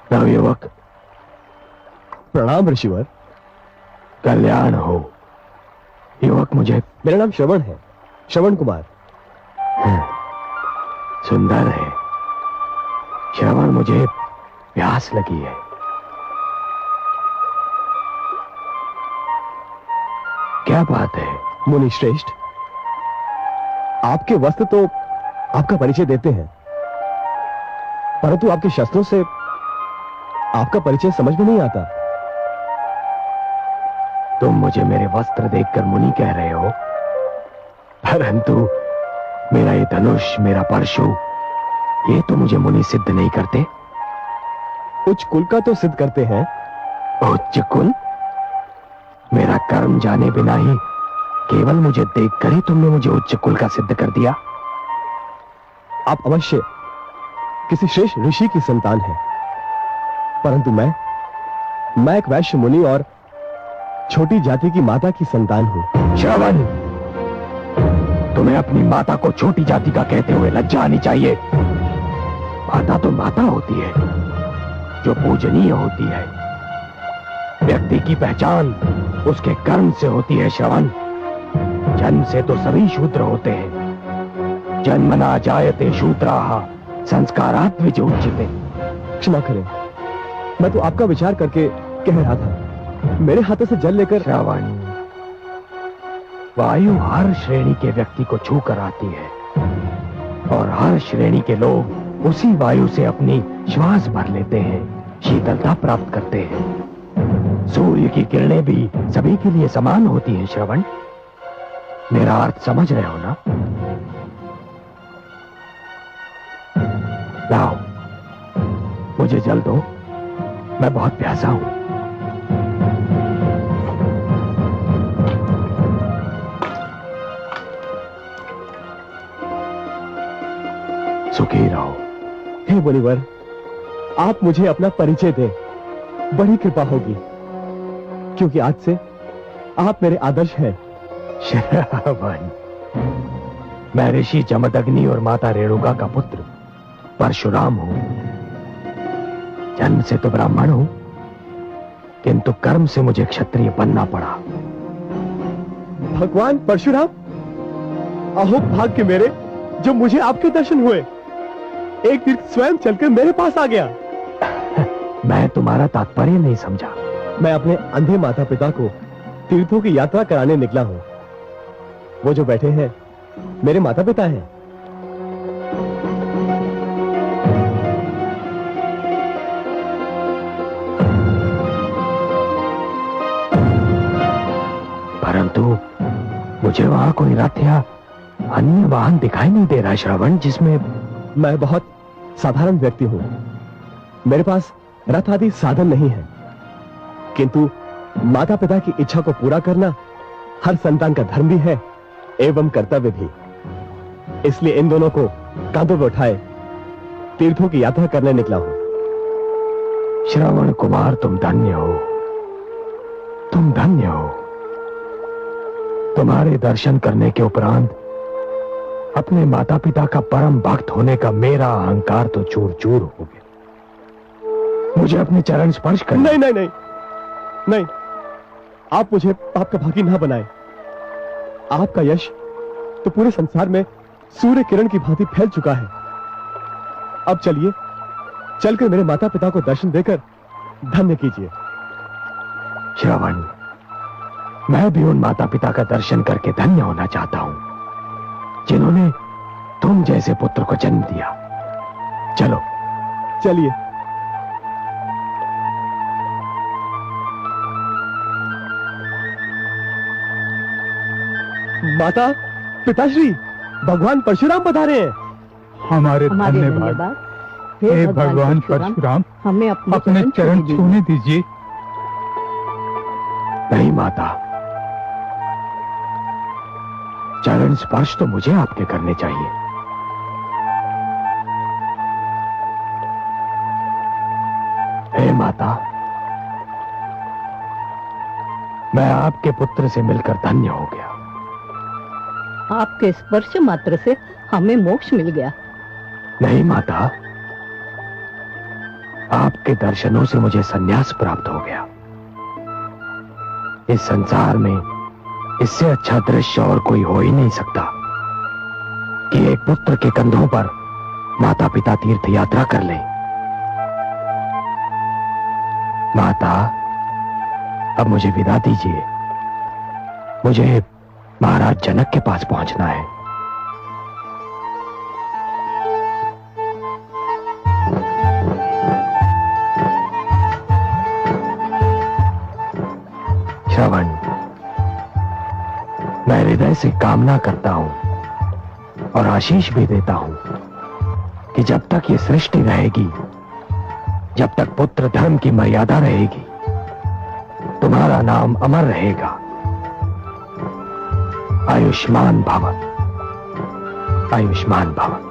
नवयुवक, प्रणाम ऋषिवर। कल्याण हो। युवक, मुझे मेरा नाम श्रवण है, श्रवण कुमार। सुंदर है। श्रवण, मुझे प्यास लगी है। क्या बात है? मुनि श्रेष्ठ, आपके वस्त्र तो आपका परिचय देते हैं, परंतु आपके शस्त्रों से आपका परिचय समझ में नहीं आता। तुम मुझे मेरे वस्त्र देखकर मुनि कह रहे हो, परंतु मेरा ये धनुष, मेरा परशु, ये तो मुझे मुनि सिद्ध नहीं करते। उच्च कुल का तो सिद्ध करते हैं। उच्च कुल? मेरा कर्म जाने बिना ही केवल मुझे देखकर ही तुमने मुझे उच्च कुल का सिद्ध कर दिया। आप अवश्य किसी श्रेष्ठ ऋषि की संतान हैं, परंतु मैं एक वैश्य मुनि और छोटी जाति की माता की संतान हूं। श्रवण, तुम्हें अपनी माता को छोटी जाति का कहते हुए लज्जा आनी चाहिए। माता तो माता होती है, जो पूजनीय होती है। व्यक्ति की पहचान उसके कर्म से होती है। श्रवण, जन्म से तो सभी शूद्र होते हैं। जन्मना जायते शूद्राः संस्कारात् विचोच्यते। क्षमा करें, मैं तो आपका विचार करके कह रहा था। मेरे हाथों से जल लेकर। श्रवण, वायु हर श्रेणी के व्यक्ति को छू कर आती है, और हर श्रेणी के लोग उसी वायु से अपनी श्वास भर लेते हैं, शीतलता प्राप्त करते हैं। सूर्य की किरणें भी सभी के लिए समान होती हैं। श्रवण, मेरा अर्थ समझ रहे हो ना? लाओ, मुझे जल दो, मैं बहुत प्यासा हूं। सुखी रहो। हे मुनिवर, आप मुझे अपना परिचय दें, बड़ी कृपा होगी, क्योंकि आज से आप मेरे आदर्श हैं। श्रवण, मैं ऋषि जमदग्नि और माता रेणुका का पुत्र परशुराम हूं। जन्म से तो ब्राह्मण हूं, किंतु कर्म से मुझे क्षत्रिय बनना पड़ा। भगवान परशुराम, अहो भाग्य मेरे, जो मुझे आपके दर्शन हुए। एक तीर्थ स्वयं चलकर मेरे पास आ गया। मैं तुम्हारा तात्पर्य नहीं समझा। मैं अपने अंधे माता पिता को तीर्थों की यात्रा कराने निकला हूं। वो जो बैठे हैं मेरे माता पिता हैं। परंतु मुझे वहां कोई रथ या अन्य वाहन दिखाई नहीं दे रहा। श्रवण, जिसमें मैं बहुत साधारण व्यक्ति हूं। मेरे पास रथ आदि साधन नहीं है, किंतु माता पिता की इच्छा को पूरा करना हर संतान का धर्म भी है एवं कर्तव्य भी। इसलिए इन दोनों को कांधों पर उठाए तीर्थों की यात्रा करने निकला हूं। श्रवण कुमार, तुम धन्य हो, तुम धन्य हो। तुम्हारे दर्शन करने के उपरांत अपने माता पिता का परम भक्त होने का मेरा अहंकार तो चूर चूर हो गया। मुझे अपने चरण स्पर्श कर। नहीं नहीं नहीं नहीं, आप मुझे पाप का भागी ना बनाए। आपका यश तो पूरे संसार में सूर्य किरण की भांति फैल चुका है। अब चलिए, चलकर मेरे माता पिता को दर्शन देकर धन्य कीजिए। श्रवण, मैं भी उन माता पिता का दर्शन करके धन्य होना चाहता हूं, जिन्होंने तुम जैसे पुत्र को जन्म दिया। चलो चलिए। माता पिताश्री, भगवान परशुराम पधारे हैं। हमारे धन्यवाद। हे भगवान परशुराम, हमें अपने चरण छूने दीजिए। नहीं माता, चरण स्पर्श तो मुझे आपके करने चाहिए। हे माता, मैं आपके पुत्र से मिलकर धन्य हो गया। आपके स्पर्श मात्र से हमें मोक्ष मिल गया। नहीं माता, आपके दर्शनों से मुझे संन्यास प्राप्त हो गया। इस संसार में इससे अच्छा दृश्य और कोई हो ही नहीं सकता कि एक पुत्र के कंधों पर माता पिता तीर्थ यात्रा कर ले। माता, अब मुझे विदा दीजिए। मुझे महाराज जनक के पास पहुंचना है। श्रवण, मैं हृदय से कामना करता हूं और आशीष भी देता हूं कि जब तक ये सृष्टि रहेगी, जब तक पुत्र धर्म की मर्यादा रहेगी, तुम्हारा नाम अमर रहेगा। आयुष्मान भव, आयुष्मान भव।